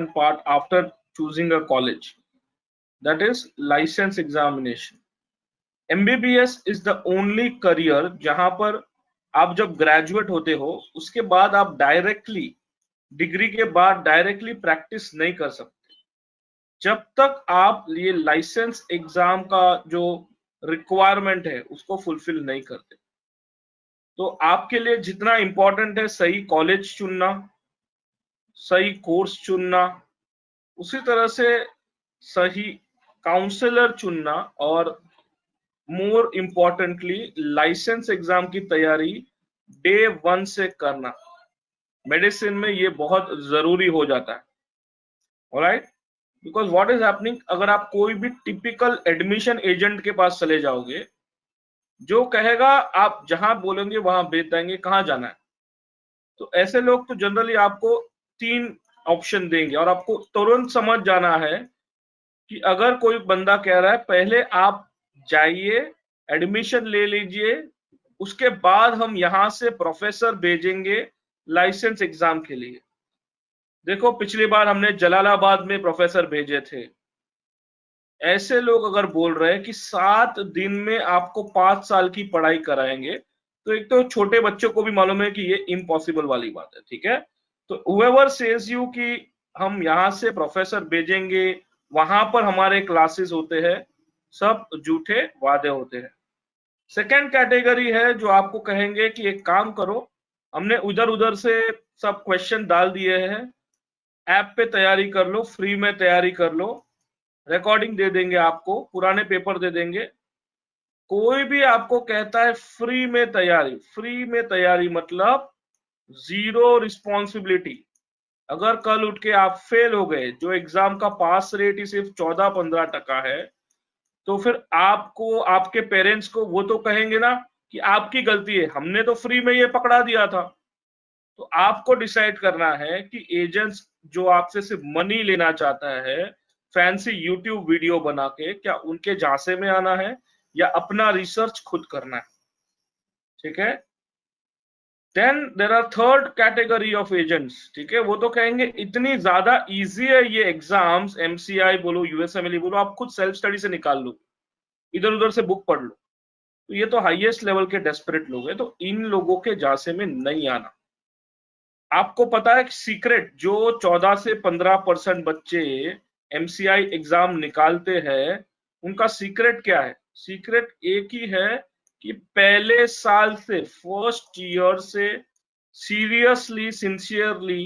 important part after choosing a college, that is license examination. MBBS is the only career जहां पर आप जब graduate होते हो उसके बाद आप डायरेक्टली डिग्री के बाद डायरेक्टली प्रैक्टिस नहीं कर सकते जब तक आप ये लाइसेंस एग्जाम का जो रिक्वायरमेंट है उसको फुलफिल नहीं करते। तो आपके लिए जितना इंपॉर्टेंट है सही कॉलेज चुनना, सही कोर्स चुनना, उसी तरह से सही काउंसलर चुनना और मोर इम्पोर्टेंटली लाइसेंस एग्जाम की तैयारी डे 1 से करना। मेडिसिन में ये बहुत जरूरी हो जाता है, alright? Because what is happening, अगर आप कोई भी टिपिकल एडमिशन एजेंट के पास चले जाओगे, जो कहेगा आप जहां बोलेंगे वहां भेज देंगे, कहाँ जाना है। तो ऐसे लोग तो जनरली आपको 3 ऑप्शन देंगे और आपको तुरंत समझ जाना है कि अगर कोई बंदा कह रहा है पहले आप जाइए एडमिशन ले लीजिए, उसके बाद हम यहां से प्रोफेसर भेजेंगे लाइसेंस एग्जाम के लिए। देखो पिछली बार हमने जलालाबाद में प्रोफेसर भेजे थे। ऐसे लोग अगर बोल रहे हैं कि 7 दिन में आपको 5 साल की पढ़ाई कराएंगे, तो एक तो छोटे बच्चों को भी मालूम है कि ये इम्पॉसिबल वाली बात है, ठीक है? तो whoever says you कि हम यहाँ से प्रोफेसर भेजेंगे, वहां पर हमारे क्लासेस होते हैं, सब झूठे वादे होते हैं। सेकेंड कैटेगरी है जो आपको कहेंगे कि एक काम करो, हमने उधर उधर से सब क्वेश्चन डाल दिए हैं, ऐप पे तैयारी कर लो, फ्री में तैयारी कर लो, रिकॉर्डिंग दे देंगे आपको, पुराने पेपर दे देंगे। कोई भी आपको कहता है फ्री में तैयारी मतलब जीरो रिस्पॉन्सिबिलिटी। अगर कल उठ के आप फेल हो गए, जो एग्जाम का पास रेट ही सिर्फ 14-15% है, तो फिर आपको आपके पेरेंट्स को वो तो कहेंगे ना कि आपकी गलती है, हमने तो फ्री में ये पकड़ा दिया था। तो आपको डिसाइड करना है कि एजेंट्स जो आपसे सिर्फ मनी लेना चाहता है, फैंसी यूट्यूब वीडियो बना के, क्या उनके झांसे में आना है या अपना रिसर्च खुद करना है, ठीक है? Then there are third category of agents, ठीक है? वो तो कहेंगे इतनी ज्यादा इजी है ये एग्जाम्स, एमसीआई बोलो, यूएसएमएलई बोलो, आप खुद सेल्फ स्टडी से निकाल लो, इधर उधर से बुक पढ़ लो। तो ये तो हाईएस्ट लेवल के डेस्परेट लोग हैं, तो इन लोगों के झांसे में नहीं आना। आपको पता है सीक्रेट, जो 14 से 15% बच्चे एमसीआई एग्जाम निकालते हैं, उनका सीक्रेट क्या है? सीक्रेट एक ही है कि पहले साल से, फर्स्ट ईयर से seriously, sincerely,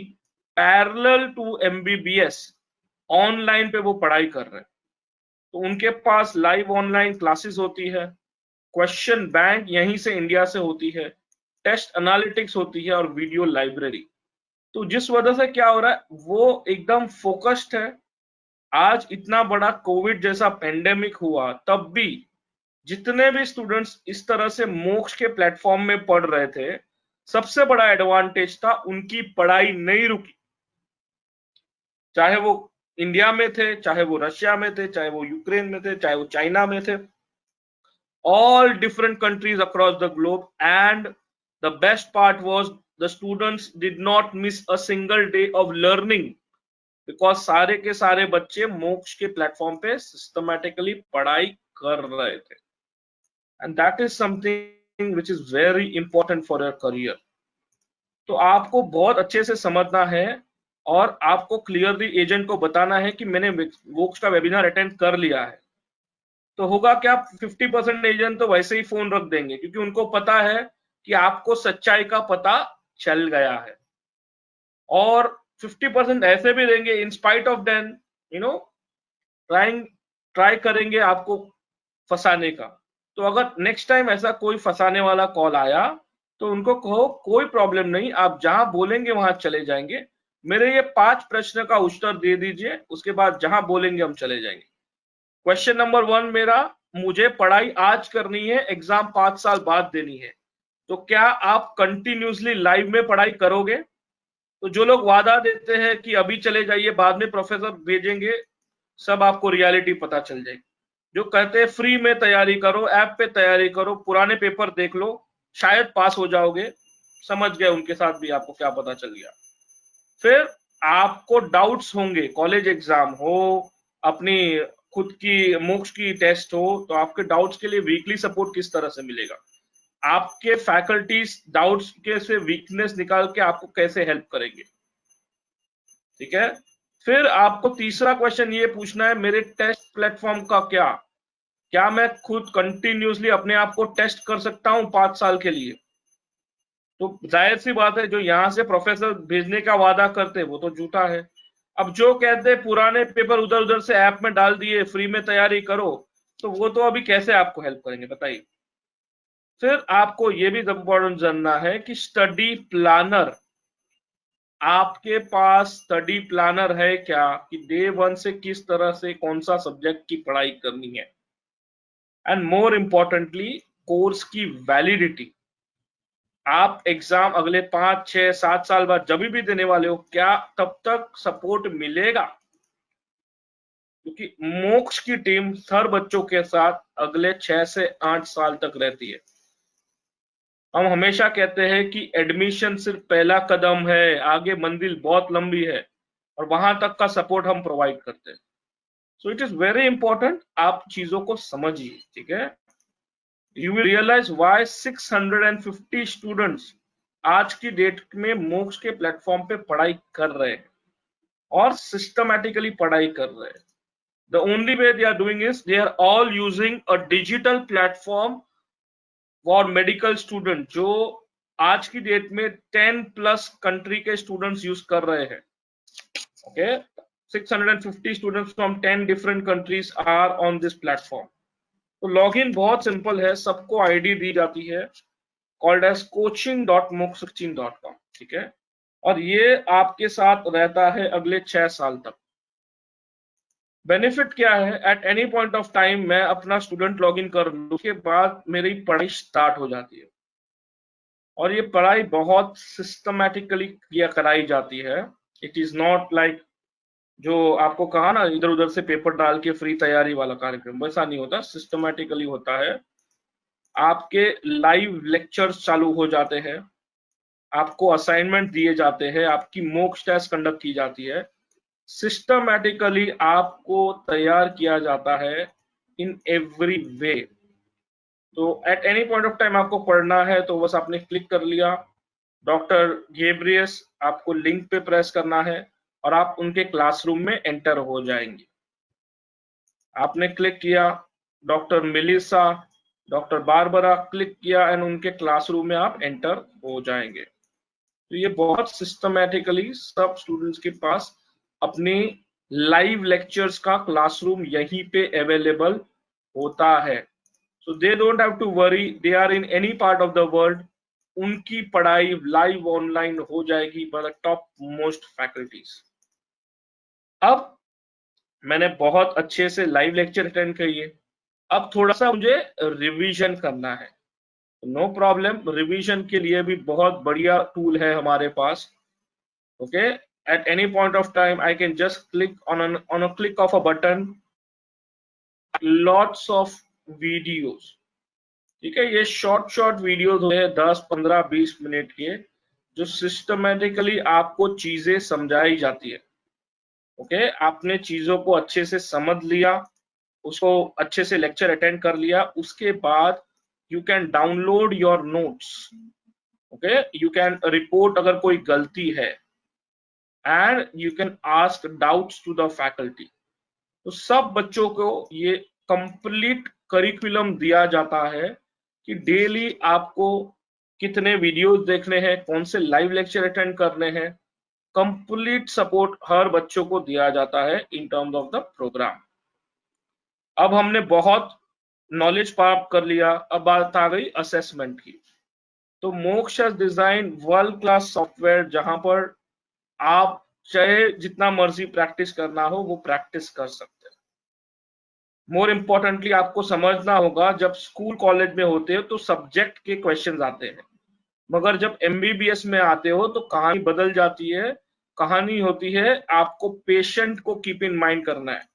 parallel to MBBS online पे वो पढ़ाई कर रहे हैं। तो उनके पास लाइव ऑनलाइन क्लासेस होती है, क्वेश्चन बैंक यहीं से इंडिया से होती है, टेस्ट एनालिटिक्स होती है और वीडियो लाइब्रेरी। तो जिस वजह से क्या हो रहा है, वो एकदम फोकस्ड है। आज इतना बड़ा कोविड जैसा पेंडेमिक हुआ, तब भी जितने भी स्टूडेंट्स इस तरह से मोक्ष के प्लेटफॉर्म में पढ़ रहे थे, सबसे बड़ा एडवांटेज था उनकी पढ़ाई नहीं रुकी। चाहे वो इंडिया में थे, चाहे वो रशिया में थे, चाहे वो यूक्रेन में थे, चाहे वो चाइना में थे, all different countries across the globe, and the best part was the students did not miss a single day of learning because सारे के सारे बच्चे मोक्ष के प्लेटफॉर्म पे सिस्टमैटिकली पढ़ाई कर रहे थे, and that is something which is very important for your career. तो आपको बहुत अच्छे से समझना है और आपको क्लियरली एजेंट को बताना है कि मैंने मोक्ष का वेबिनार अटेंड कर लिया है। तो होगा क्या, 50% एजेंट तो वैसे ही फोन रख देंगे क्योंकि उनको पता है कि आपको सच्चाई का पता चल गया है, और 50% ऐसे भी देंगे in spite of then, try करेंगे आपको फंसाने का। तो अगर नेक्स्ट टाइम ऐसा कोई फंसाने वाला कॉल आया तो उनको कहो कोई प्रॉब्लम नहीं, आप जहां बोलेंगे वहां चले जाएंगे, मेरे ये 5 प्रश्न का उत्तर दे दीजिए, उसके बाद जहां बोलेंगे हम चले जाएंगे। क्वेश्चन नंबर 1 मेरा, मुझे पढ़ाई आज करनी है, एग्जाम 5 साल बाद देनी है, तो क्या आप कंटिन्यूसली लाइव में पढ़ाई करोगे? तो जो लोग वादा देते हैं कि अभी चले जाइए बाद में प्रोफेसर भेजेंगे, सब आपको रियलिटी पता चल जाएगी। जो कहते हैं फ्री में तैयारी करो, ऐप पे तैयारी करो, पुराने पेपर देख लो, शायद पास हो जाओगे, समझ गए उनके साथ भी आपको क्या पता चल गया। फिर आपको डाउट्स होंगे, कॉलेज एग्जाम हो, अपनी खुद की मोक्ष की टेस्ट हो, तो आपके डाउट्स के लिए वीकली सपोर्ट किस तरह से मिलेगा, आपके फैकल्टीज डाउट्स के से वीकनेस निकाल के आपको कैसे हेल्प करेंगे, ठीक है। फिर आपको तीसरा क्वेश्चन ये पूछना है, मेरे टेस्ट प्लेटफॉर्म का क्या मैं खुद कंटिन्यूसली अपने आप को टेस्ट कर सकता हूं 5 साल के लिए? तो जाहिर सी बात है, जो यहाँ से प्रोफेसर भेजने का वादा करते हैं वो तो झूठा है। अब जो कहते हैं पुराने पेपर उधर उधर से ऐप में डाल दिए, फ्री में तैयारी करो, तो वो तो अभी कैसे आपको हेल्प करेंगे बताइए। फिर आपको ये भी इम्पोर्टेंट जानना है कि स्टडी प्लानर, आपके पास स्टडी प्लानर है क्या, कि डे 1 से किस तरह से कौन सा सब्जेक्ट की पढ़ाई करनी है, एंड मोर इम्पोर्टेंटली कोर्स की वैलिडिटी। आप एग्जाम अगले 5, 6, 7 साल बाद जब भी देने वाले हो, क्या तब तक सपोर्ट मिलेगा? क्योंकि मोक्ष की टीम हर बच्चों के साथ अगले 6 से 8 साल तक रहती है। हम हमेशा कहते हैं कि एडमिशन सिर्फ पहला कदम है, आगे मंजिल बहुत लंबी है, और वहां तक का सपोर्ट हम प्रोवाइड करते हैं। So it is very important, आप चीजों को समझिए, ठीक है। You will realise why 650 students आज की डेट में मोक्ष के प्लेटफॉर्म पे पढ़ाई कर रहे हैं और सिस्टमैटिकली पढ़ाई कर रहे हैं। The only way they are doing is they are all using a digital platform for medical student, जो आज की डेट में 10+ कंट्री के स्टूडेंट्स यूज कर रहे हैं। Okay, 650 students from 10 different countries are on this platform. तो लॉगिन बहुत सिंपल है, सबको आईडी दी जाती है, कॉल्ड एज coaching.mooc16.com, ठीक है। और ये आपके साथ रहता है अगले 6 साल तक। बेनिफिट क्या है, eight any point of time मैं अपना स्टूडेंट लॉगिन कर लूं, उसके बाद मेरी पढ़ाई स्टार्ट हो जाती है, और ये पढ़ाई बहुत सिस्टमैटिकली कराई जाती है। इट इज नॉट लाइक जो आपको कहा ना इधर उधर से पेपर डाल के फ्री तैयारी वाला कार्यक्रम, वैसा नहीं होता, सिस्टमैटिकली होता है। आपके लाइव लेक्चर्स चालू हो जाते हैं, आपको असाइनमेंट दिए जाते हैं, आपकी मॉक टेस्ट कंडक्ट की जाती है, सिस्टमैटिकली आपको तैयार किया जाता है इन एवरी वे। तो at any point of time आपको पढ़ना है तो बस आपने क्लिक कर लिया, डॉक्टर गेब्रियस, आपको लिंक पे प्रेस करना है और आप उनके क्लासरूम में एंटर हो जाएंगे। आपने क्लिक किया, डॉक्टर मिलिसा, डॉक्टर बारबरा, क्लिक किया एंड उनके क्लासरूम में आप एंटर हो जाएंगे। तो ये बहुत सिस्टमैटिकली सब स्टूडेंट्स के पास अपनी लाइव लेक्चर्स का क्लासरूम यहीं पे अवेलेबल होता है। So they don't have to worry, they are in any part of the world, उनकी पढ़ाई लाइव ऑनलाइन हो जाएगी by the top most faculties. अब मैंने बहुत अच्छे से लाइव लेक्चर अटेंड किए, अब थोड़ा सा मुझे रिवीजन करना है। नो प्रॉब्लम, रिवीजन के लिए भी बहुत बढ़िया टूल है हमारे पास। Okay, at any point of time I can just click on a click of a button, lots of videos, ठीक है। ये शॉर्ट वीडियोस होते हैं 10, 15, 20 मिनट के, जो सिस्टमेटिकली आपको चीजें समझाई जाती है। ओके, आपने चीजों को अच्छे से समझ लिया, उसको अच्छे से लेक्चर अटेंड कर लिया, उसके बाद you can download your notes. Okay, you can report अगर कोई गलती है, and you can ask doubts to the faculty. तो सब बच्चों को ये कंप्लीट करिकुलम दिया जाता है कि डेली आपको कितने वीडियोस देखने हैं, कौन से लाइव लेक्चर अटेंड करने हैं, कंप्लीट सपोर्ट हर बच्चों को दिया जाता है in terms of the programme. अब हमने बहुत नॉलेज प्राप्त कर लिया, अब बात आ गई असेसमेंट की। तो मोक्ष डिजाइन वर्ल्ड क्लास सॉफ्टवेयर, जहां पर आप चाहे जितना मर्जी प्रैक्टिस करना हो वो प्रैक्टिस कर सकते हैं। मोर इम्पोर्टेंटली आपको समझना होगा, जब स्कूल कॉलेज में होते हो तो सब्जेक्ट के क्वेश्चंस आते हैं, मगर जब एमबीबीएस में आते हो तो कहानी बदल जाती है। कहानी होती है, आपको पेशेंट को कीप इन माइंड करना है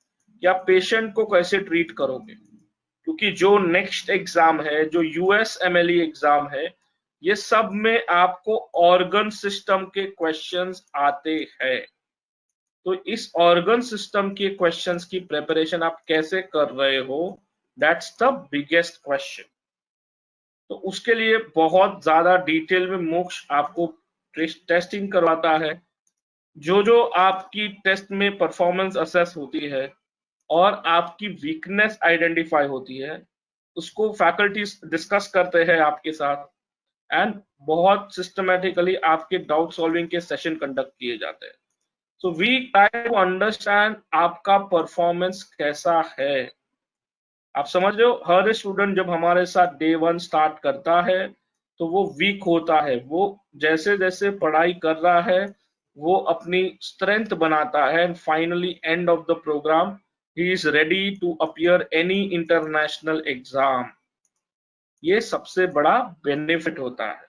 कि आप पेशेंट को कैसे ट्रीट करोगे, क्योंकि जो नेक्स्ट एग्जाम है, जो यूएसएमएलई एग्जाम है, ये सब में आपको ऑर्गन सिस्टम के क्वेश्चंस आते हैं। तो इस ऑर्गन सिस्टम के क्वेश्चंस की प्रिपरेशन आप कैसे कर रहे हो, दैट्स द बिगेस्ट क्वेश्चन। तो उसके लिए बहुत ज्यादा डिटेल में मोक्ष आपको टेस्टिंग करवाता है। जो जो आपकी टेस्ट में परफॉर्मेंस असेस होती है और आपकी वीकनेस आइडेंटिफाई होती है, उसको फैकल्टीज डिस्कस करते हैं आपके साथ, एंड बहुत सिस्टमेटिकली आपके डाउट सॉल्विंग के सेशन कंडक्ट किए जाते हैं। So we try to understand आपका परफॉर्मेंस कैसा है। आप समझ रहे हो, हर स्टूडेंट जब हमारे साथ डे 1 स्टार्ट करता है तो वो वीक होता है, वो जैसे जैसे पढ़ाई कर रहा है वो अपनी स्ट्रेंथ बनाता है, and finally end of the programme he is ready to appear any international exam. ये सबसे बड़ा बेनिफिट होता है।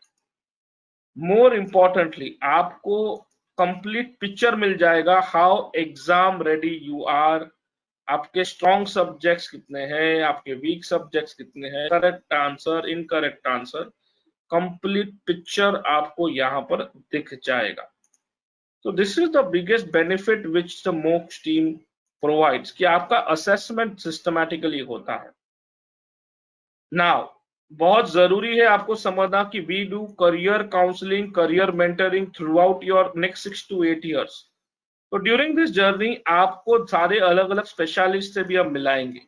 मोर इम्पोर्टेंटली आपको कंप्लीट पिक्चर मिल जाएगा how exam ready you are, आपके स्ट्रॉन्ग सब्जेक्ट्स कितने हैं, आपके वीक सब्जेक्ट्स कितने हैं, correct answer, incorrect answer, complete picture आपको यहाँ पर दिख जाएगा। तो this is the biggest benefit which the Moksh team provides, कि आपका असेसमेंट सिस्टमैटिकली होता है। नाउ बहुत जरूरी है आपको समझना कि we do career counselling, career mentoring throughout your next 6 to 8 years। तो ड्यूरिंग दिस जर्नी आपको सारे अलग अलग स्पेशलिस्ट से भी हम मिलाएंगे,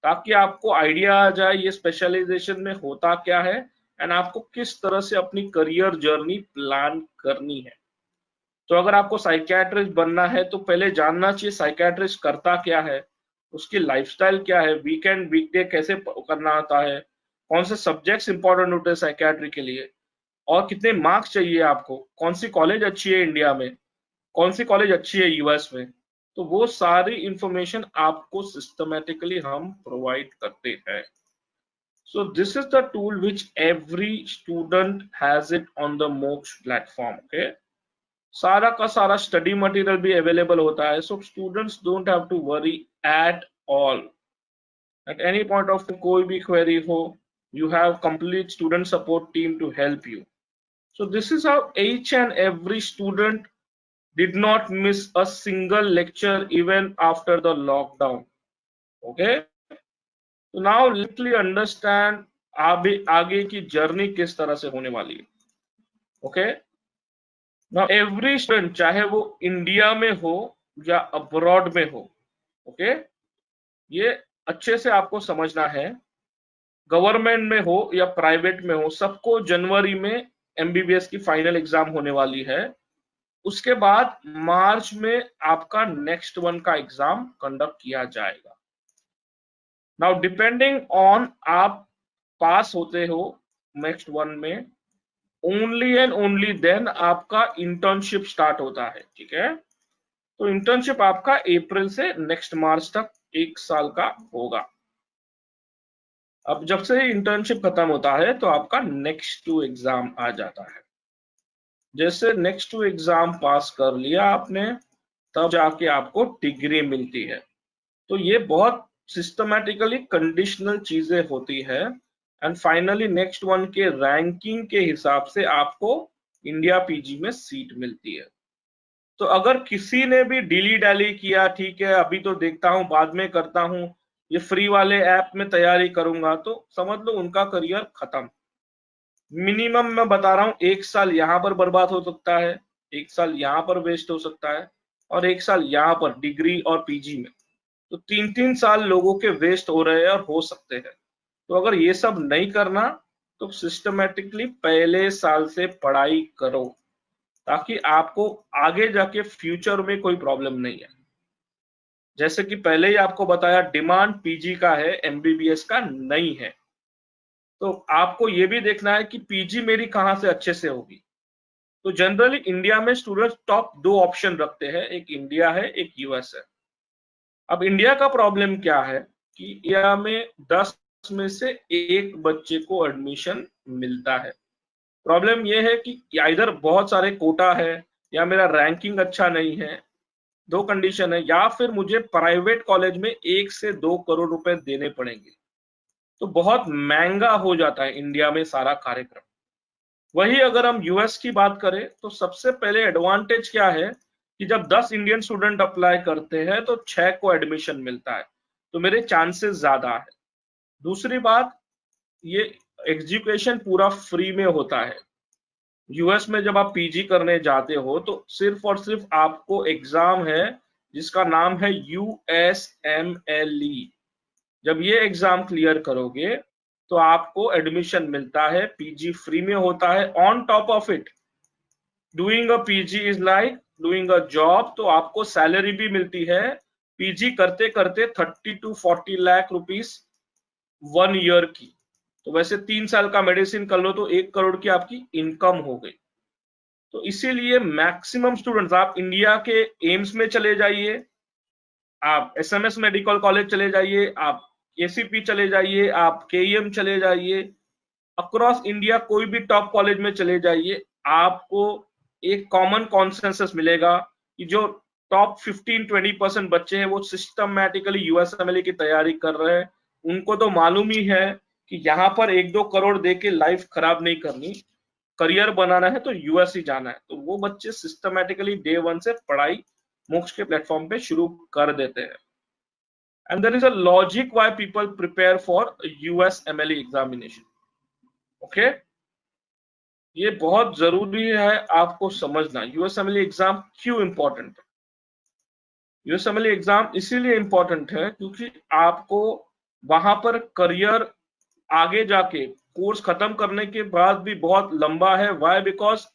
ताकि आपको आइडिया आ जाए ये स्पेशलाइजेशन में होता क्या है, एंड आपको किस तरह से अपनी करियर जर्नी प्लान करनी है। तो अगर आपको साइकियाट्रिस्ट बनना है तो पहले जानना चाहिए साइकियाट्रिस्ट करता क्या है, उसकी लाइफस्टाइल क्या है, वीकेंड वीकडे कैसे करना आता है, कौन से सब्जेक्ट्स इंपॉर्टेंट होते हैं साइकियाट्री के लिए, और कितने मार्क्स चाहिए आपको, कौन सी कॉलेज अच्छी है इंडिया में, कौन सी कॉलेज अच्छी है यूएस में। तो वो सारी इंफॉर्मेशन आपको सिस्टमेटिकली हम प्रोवाइड करते हैं। So this is the tool which every student has it on the Moksh platform. Okay, सारा का सारा स्टडी मटेरियल भी अवेलेबल होता है, so students don't have to worry at all. At any point of कोई भी क्वेरी हो, you have complete student support team to help you. So this is how each and every student did not miss a single lecture even after the lockdown. Okay, so now let me understand आगे की journey किस तरह से होने वाली है। Okay, now every student चाहे वो इंडिया में हो या अब्रॉड में हो, ओके, ये अच्छे से आपको समझना है, गवर्नमेंट में हो या प्राइवेट में हो, सबको जनवरी में एमबीबीएस की फाइनल एग्जाम होने वाली है। उसके बाद मार्च में आपका नेक्स्ट वन का एग्जाम कंडक्ट किया जाएगा। नाउ डिपेंडिंग ऑन आप पास होते हो नेक्स्ट वन में, ओनली एंड ओनली देन आपका इंटर्नशिप स्टार्ट होता है। ठीक है, तो इंटर्नशिप आपका अप्रैल से नेक्स्ट मार्च तक 1 साल का होगा। अब जब से इंटर्नशिप खत्म होता है तो आपका नेक्स्ट टू एग्जाम आ जाता है। जैसे नेक्स्ट टू एग्जाम पास कर लिया आपने, तब जाके आपको डिग्री मिलती है। तो ये बहुत सिस्टमैटिकली कंडीशनल चीजें होती है, एंड फाइनली नेक्स्ट वन के रैंकिंग के हिसाब से आपको इंडिया पीजी में सीट मिलती है। तो अगर किसी ने भी डिली डैली किया, ठीक है अभी तो देखता हूँ बाद में करता हूँ, ये फ्री वाले ऐप में तैयारी करूंगा, तो समझ लो उनका करियर खत्म। मिनिमम मैं बता रहा हूँ 1 साल यहाँ पर बर्बाद हो सकता है, 1 साल यहाँ पर वेस्ट हो सकता है, और 1 साल यहाँ पर डिग्री और पीजी में। तो 3-3 साल लोगों के वेस्ट हो रहे हैं और हो सकते हैं। तो अगर ये सब नहीं करना तो सिस्टमेटिकली पहले साल से पढ़ाई करो, ताकि आपको आगे जाके फ्यूचर में कोई प्रॉब्लम नहीं है। जैसे कि पहले ही आपको बताया, डिमांड पीजी का है, एमबीबीएस का नहीं है। तो आपको ये भी देखना है कि पीजी मेरी कहाँ से अच्छे से होगी। तो जनरली इंडिया में स्टूडेंट्स टॉप 2 ऑप्शन रखते हैं, एक इंडिया है, एक यूएस है। अब इंडिया का प्रॉब्लम क्या है कि इंडिया में 10 में से 1 बच्चे को एडमिशन मिलता है। प्रॉब्लम यह है कि इधर बहुत सारे कोटा है, या मेरा रैंकिंग अच्छा नहीं है, 2 कंडीशन है, या फिर मुझे प्राइवेट कॉलेज में 1 से 2 करोड़ रुपए देने पड़ेंगे। तो बहुत महंगा हो जाता है इंडिया में सारा कार्यक्रम। वही अगर हम यूएस की बात करें तो सबसे पहले एडवांटेज क्या है कि जब 10 इंडियन स्टूडेंट अप्लाई करते हैं तो 6 को एडमिशन मिलता है, तो मेरे चांसेस ज्यादा है। दूसरी बात, ये एजुकेशन पूरा फ्री में होता है। यूएस में जब आप पीजी करने जाते हो तो सिर्फ और सिर्फ आपको एग्जाम है जिसका नाम है USMLE। जब ये एग्जाम क्लियर करोगे तो आपको एडमिशन मिलता है, पीजी फ्री में होता है। On top of it, doing a PG is like doing a job, तो आपको सैलरी भी मिलती है पीजी करते करते 30 to 40 लाख रुपीस 1 ईयर की। तो वैसे 3 साल का मेडिसिन कर लो तो 1 करोड़ की आपकी इनकम हो गई। तो इसीलिए मैक्सिमम स्टूडेंट्स, आप इंडिया के एम्स में चले जाइए, आप SMS मेडिकल कॉलेज चले जाइए, आप ACP चले जाइए, आप KEM चले जाइए, अक्रॉस इंडिया कोई भी टॉप कॉलेज में चले जाइए, आपको एक कॉमन कॉन्सेंसस मिलेगा कि जो टॉप 15-20% बच्चे हैं वो सिस्टमैटिकली USMLE की तैयारी कर रहे हैं। उनको तो मालूम ही है कि यहाँ पर 1-2 करोड़ दे के लाइफ खराब नहीं करनी, करियर बनाना है तो US ही जाना है। तो वो बच्चे सिस्टमैटिकली डे 1 से पढ़ाई मोक्ष के प्लेटफॉर्म पे शुरू कर देते हैं। And there is a logic why people prepare for USMLE examination. Okay, ये बहुत जरूरी है आपको समझना, USMLE एग्जाम क्यों इंपॉर्टेंट है। USMLE एग्जाम इसीलिए इंपॉर्टेंट है क्योंकि आपको वहां पर करियर आगे जाके कोर्स खत्म करने के बाद भी बहुत लंबा है। वाई? बिकॉज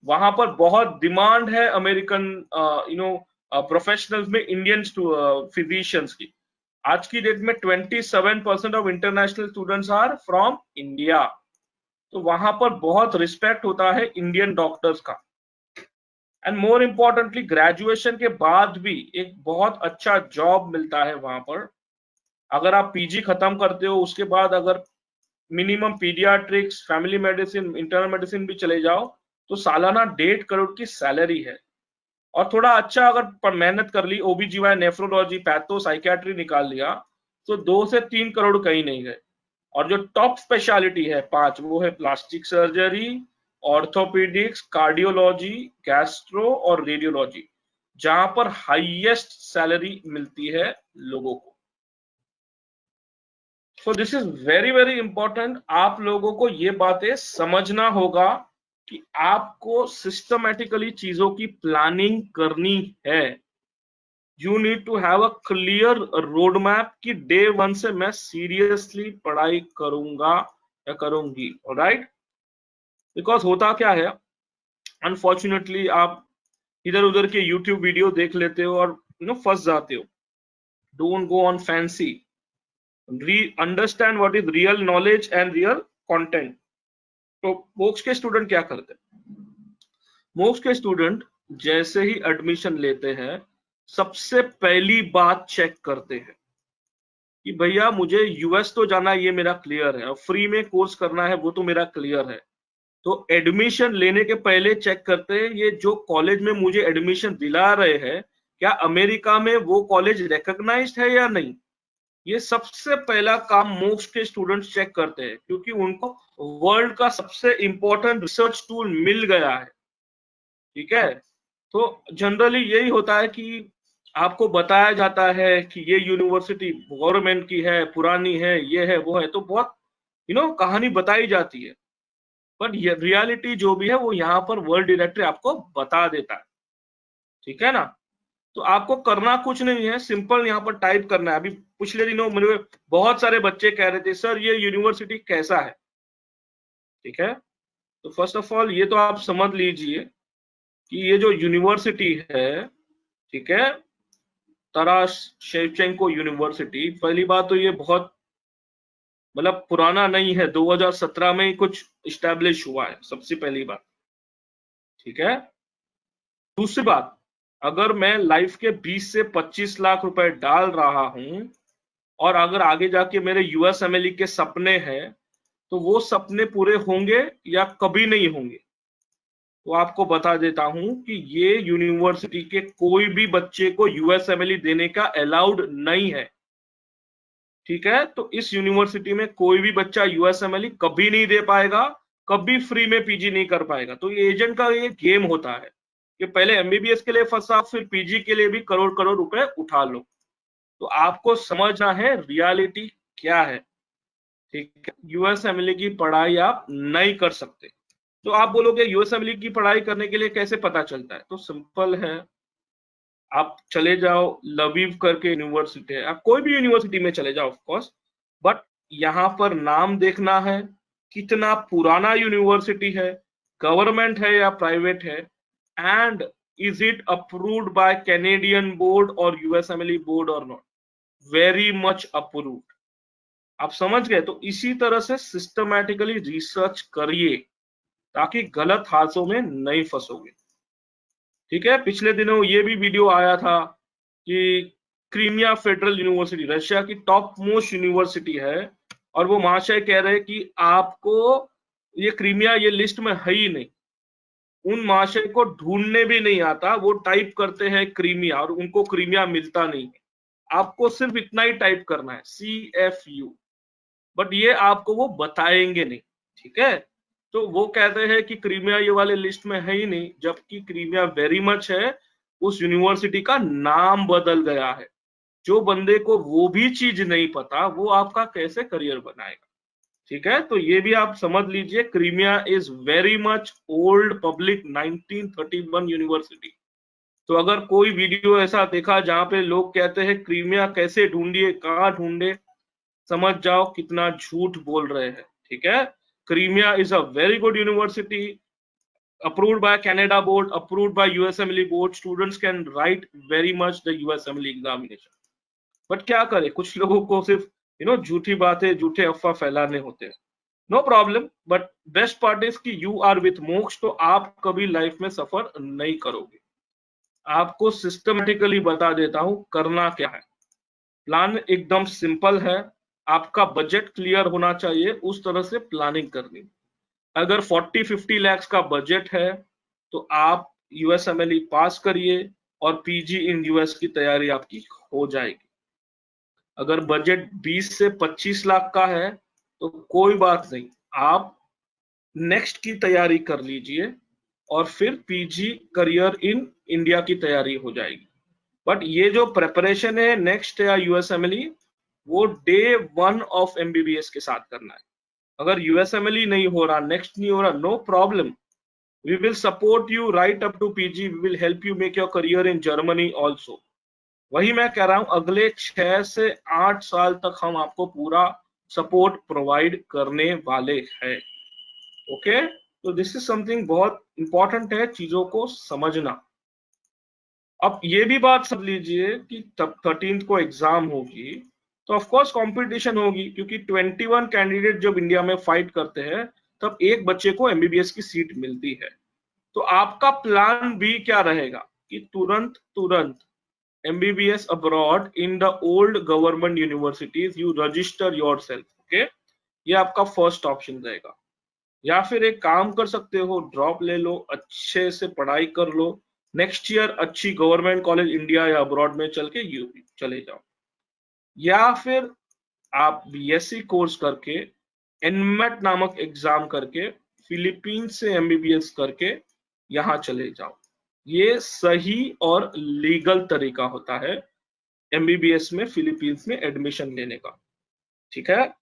वहां पर बहुत डिमांड है अमेरिकन प्रोफेशनल्स में, इंडियन फिजिशियंस की। आज की डेट में 27% of international students are from India. तो वहां पर बहुत रिस्पेक्ट होता है इंडियन डॉक्टर्स का। एंड मोर इम्पोर्टेंटली, ग्रेजुएशन के बाद भी एक बहुत अच्छा जॉब मिलता है वहां पर। अगर आप पीजी खत्म करते हो, उसके बाद अगर minimum paediatrics, family medicine, internal medicine भी चले जाओ तो सालाना 1.5 करोड़ की सैलरी है। और थोड़ा अच्छा अगर मेहनत कर ली, OB-GYN, नेफ्रोलॉजी, पैथो, साइकियाट्री निकाल लिया तो 2 से 3 करोड़ कहीं नहीं गए। और जो टॉप स्पेशलिटी है 5, वो है plastic surgery, orthopaedics, cardiology, gastro और रेडियोलॉजी, जहां पर हाईएस्ट सैलरी मिलती है लोगों को। सो this is very very important. आप लोगों को ये बातें समझना होगा कि आपको सिस्टमैटिकली चीजों की प्लानिंग करनी है। You need to have a clear road map कि डे 1 से मैं सीरियसली पढ़ाई करूंगा या करूंगी। राइट? बिकॉज होता क्या है, अनफॉर्चुनेटली आप इधर उधर के YouTube वीडियो देख लेते हो और फंस जाते हो। Don't go on fancy, understand what is real knowledge and real content. तो मोक्ष के स्टूडेंट क्या करते हैं? मोक्ष के स्टूडेंट जैसे ही एडमिशन लेते हैं, सबसे पहली बात चेक करते हैं कि भैया मुझे US तो जाना, ये मेरा क्लियर है, और फ्री में कोर्स करना है वो तो मेरा क्लियर है। तो एडमिशन लेने के पहले चेक करते हैं ये जो कॉलेज में मुझे एडमिशन दिला रहे हैं, क्या अमेरिका में वो कॉलेज रिकॉग्नाइज्ड है या नहीं। ये सबसे पहला काम मोक्ष के स्टूडेंट्स चेक करते हैं, क्योंकि उनको वर्ल्ड का सबसे इंपॉर्टेंट रिसर्च टूल मिल गया है। ठीक है? तो जनरली यही होता है कि आपको बताया जाता है कि ये यूनिवर्सिटी गवर्नमेंट की है, पुरानी है, ये है, वो है, तो बहुत कहानी बताई जाती है। बट रियलिटी जो भी है वो यहाँ पर वर्ल्ड डायरेक्टरी आपको बता देता है। ठीक है ना? तो आपको करना कुछ नहीं है, सिंपल यहाँ पर टाइप करना है। अभी पिछले दिनों मेरे बहुत सारे बच्चे कह रहे थे सर ये यूनिवर्सिटी कैसा है। ठीक है? तो फर्स्ट ऑफ ऑल ये तो आप समझ लीजिए कि ये जो यूनिवर्सिटी है, ठीक है, तारास शेवचेंको यूनिवर्सिटी, पहली बात तो ये बहुत मतलब पुराना नहीं है, 2017 में ही कुछ इस्टेब्लिश हुआ है, सबसे पहली बात। ठीक है? दूसरी बात, अगर मैं लाइफ के 20 से 25 लाख रुपए डाल रहा हूं और अगर आगे जाके मेरे USMLE के सपने हैं, तो वो सपने पूरे होंगे या कभी नहीं होंगे। तो आपको बता देता हूं कि ये यूनिवर्सिटी के कोई भी बच्चे को USMLE देने का अलाउड नहीं है। ठीक है? तो इस यूनिवर्सिटी में कोई भी बच्चा USMLE कभी नहीं दे पाएगा, कभी फ्री में पीजी नहीं कर पाएगा। तो ये एजेंट का ये गेम होता है। कि पहले एमबीबीएस के लिए फंसा, फिर पीजी के लिए भी करोड़ करोड़ रुपए उठा लो। तो आपको समझना है रियलिटी क्या है, ठीक है। यूएसएमएलई की पढ़ाई आप नहीं कर सकते। तो आप बोलोगे यूएसएमएलई की पढ़ाई करने के लिए कैसे पता चलता है? तो सिंपल है, आप चले जाओ, लवीव करके यूनिवर्सिटी है, आप कोई भी यूनिवर्सिटी में चले जाओ ऑफ कोर्स, बट यहाँ पर नाम देखना है, कितना पुराना यूनिवर्सिटी है, गवर्नमेंट है या प्राइवेट है, and is it approved by Canadian board और यूएसएमएलई बोर्ड और नॉट, वेरी मच अप्रूव्ड। आप समझ गए? तो इसी तरह से सिस्टमैटिकली रिसर्च करिए ताकि गलत हाथों में नहीं फंसोगे, ठीक है। पिछले दिनों ये भी वीडियो आया था कि क्रीमिया फेडरल यूनिवर्सिटी रशिया की टॉप मोस्ट यूनिवर्सिटी है, और वो महाशय कह रहे हैं कि आपको ये क्रीमिया ये लिस्ट में है ही नहीं, उन महाशय को ढूंढने भी नहीं आता, वो टाइप करते हैं क्रीमिया और उनको क्रीमिया मिलता नहीं है। आपको सिर्फ इतना ही टाइप करना है CFU, बट ये आपको वो बताएंगे नहीं, ठीक है। तो वो कहते हैं कि क्रीमिया ये वाले लिस्ट में है ही नहीं, जबकि क्रीमिया वेरी मच है, उस यूनिवर्सिटी का नाम बदल गया है। जो बंदे को वो भी चीज नहीं पता, वो आपका कैसे करियर बनाएगा, ठीक है। तो ये भी आप समझ लीजिए, Crimea is very much old public 1931 university. तो अगर कोई वीडियो ऐसा देखा जहां पे लोग कहते हैं क्रीमिया कैसे ढूंढिए, कहाँ ढूंढे, समझ जाओ कितना झूठ बोल रहे हैं, ठीक है। Crimea is a very good university, approved by Canada board, approved by USMLE board. Students can write very much the USMLE examination. But क्या करें, कुछ लोगों को सिर्फ झूठी बातें, झूठे अफवाह फैलाने होते हैं। No problem, but best part is कि यू आर विथ मोक्ष, तो आप कभी लाइफ में सफर नहीं करोगे। आपको सिस्टमेटिकली बता देता हूं करना क्या है। प्लान एकदम सिंपल है, आपका बजट क्लियर होना चाहिए, उस तरह से प्लानिंग करनी। अगर 40-50 लाख का बजट है तो आप यूएसएमएलई पास करिए और पीजी इन यूएस की तैयारी आपकी हो जाएगी। अगर बजट 20 से 25 लाख का है तो कोई बात नहीं, आप नेक्स्ट की तैयारी कर लीजिए और फिर पीजी करियर इन इंडिया की तैयारी हो जाएगी। बट ये जो प्रेपरेशन है नेक्स्ट या यूएसएमएलई, वो डे 1 ऑफ एमबीबीएस के साथ करना है। अगर यूएसएमएलई नहीं हो रहा, नेक्स्ट नहीं हो रहा, no problem, we will support you right up to PG, we will help you make your career in Germany also। वही मैं कह रहा हूं, अगले 6 से 8 साल तक हम आपको पूरा सपोर्ट प्रोवाइड करने वाले हैं, ओके। तो दिस इज समथिंग बहुत इंपॉर्टेंट है चीजों को समझना। अब ये भी बात समझ लीजिए कि तब 13th को एग्जाम होगी तो ऑफ कोर्स कंपटीशन होगी, क्योंकि 21 कैंडिडेट जब इंडिया में फाइट करते हैं तब एक बच्चे को एमबीबीएस की सीट मिलती है। तो आपका प्लान बी क्या रहेगा कि तुरंत तुरंत MBBS abroad in the old government universities you register yourself, okay. ये आपका फर्स्ट ऑप्शन रहेगा। या फिर एक काम कर सकते हो, ड्रॉप ले लो, अच्छे से पढ़ाई कर लो, नेक्स्ट ईयर अच्छी गवर्नमेंट कॉलेज इंडिया या अब्रॉड में चल के यूपी चले जाओ। या फिर आप बीएससी कोर्स करके एनमेट नामक एग्जाम करके फिलीपींस से एमबीबीएस करके यहां चले जाओ। ये सही और लीगल तरीका होता है एमबीबीएस में फिलीपींस में एडमिशन लेने का, ठीक है।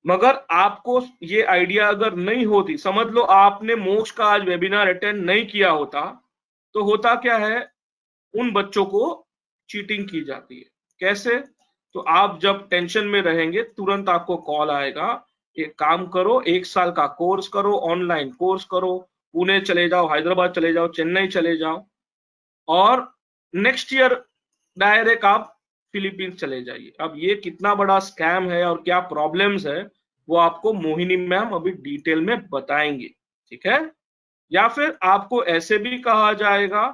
मगर आपको ये आइडिया अगर नहीं होती, समझ लो आपने मोक्ष का आज वेबिनार अटेंड नहीं किया होता, तो होता क्या है, उन बच्चों को चीटिंग की जाती है। कैसे? तो आप जब टेंशन में रहेंगे तुरंत आपको कॉल आएगा, एक काम करो, 1 साल का कोर्स करो, ऑनलाइन कोर्स करो, पुणे चले जाओ, हैदराबाद चले जाओ, चेन्नई चले जाओ, और नेक्स्ट ईयर डायरेक्ट आप फिलीपींस चले जाइए। अब ये कितना बड़ा स्कैम है और क्या प्रॉब्लम्स है वो आपको मोहिनी मैम अभी डिटेल में बताएंगे, ठीक है। या फिर आपको ऐसे भी कहा जाएगा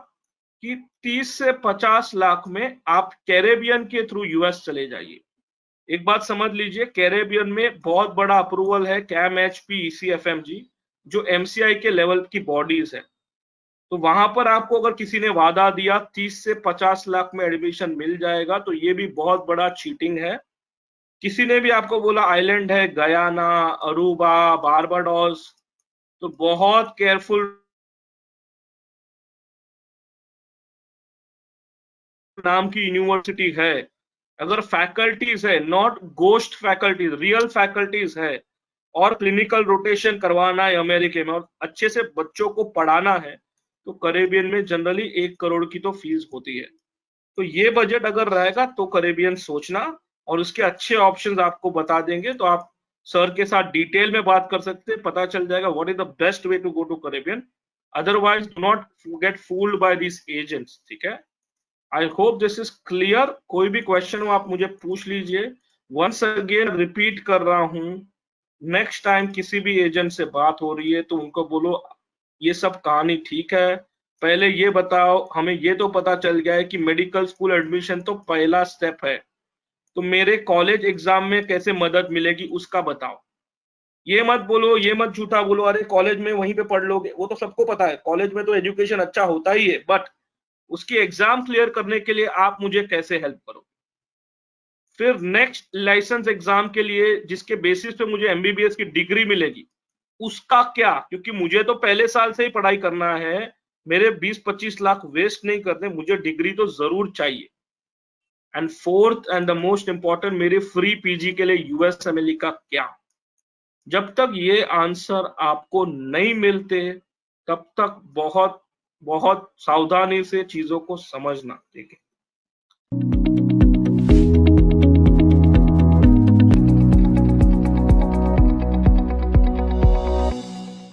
कि 30 से 50 लाख में आप कैरेबियन के थ्रू यूएस चले जाइए। एक बात समझ लीजिए, कैरेबियन में बहुत बड़ा अप्रूवल है कैम एचपी ECFMG, जो एमसीआई के लेवल की बॉडीज है। तो वहां पर आपको अगर किसी ने वादा दिया 30 से 50 लाख में एडमिशन मिल जाएगा, तो ये भी बहुत बड़ा चीटिंग है। किसी ने भी आपको बोला आइलैंड है गयाना, अरूबा, बारबाडोस, तो बहुत केयरफुल नाम की यूनिवर्सिटी है, अगर फैकल्टीज है, not ghost faculties, real faculties है, और क्लिनिकल रोटेशन करवाना है अमेरिका में और अच्छे से बच्चों को पढ़ाना है, तो कैरेबियन में जनरली 1 करोड़ की तो फीस होती है। तो ये बजट अगर रहेगा तो कैरेबियन सोचना, और उसके अच्छे ऑप्शंस आपको बता देंगे, तो आप सर के साथ डिटेल में बात कर सकते हैं, पता चल जाएगा what is the best way to go to Caribbean. Otherwise do not get fooled by this agents, ठीक है। I hope this is clear. कोई भी क्वेश्चन हो आप मुझे पूछ लीजिए। वंस अगेन रिपीट कर रहा हूं, नेक्स्ट टाइम किसी भी एजेंट से बात हो रही है तो उनको बोलो ये सब कहानी ठीक है, पहले ये बताओ, हमें ये तो पता चल गया है कि मेडिकल स्कूल एडमिशन तो पहला स्टेप है, तो मेरे कॉलेज एग्जाम में कैसे मदद मिलेगी उसका बताओ। ये मत बोलो, ये मत झूठा बोलो अरे कॉलेज में वहीं पे पढ़ लोगे, वो तो सबको पता है कॉलेज में तो एजुकेशन अच्छा होता ही है, बट उसकी एग्जाम क्लियर करने के लिए आप मुझे कैसे हेल्प करो। फिर नेक्स्ट लाइसेंस एग्जाम के लिए जिसके बेसिस पे मुझे एमबीबीएस की डिग्री मिलेगी, उसका क्या, क्योंकि मुझे तो पहले साल से ही पढ़ाई करना है, मेरे 20-25 लाख वेस्ट नहीं करने, मुझे डिग्री तो जरूर चाहिए। And fourth and the most important, मेरे फ्री पीजी के लिए यूएसएमएलई का क्या। जब तक ये आंसर आपको नहीं मिलते तब तक बहुत बहुत सावधानी से चीजों को समझना, ठीक है।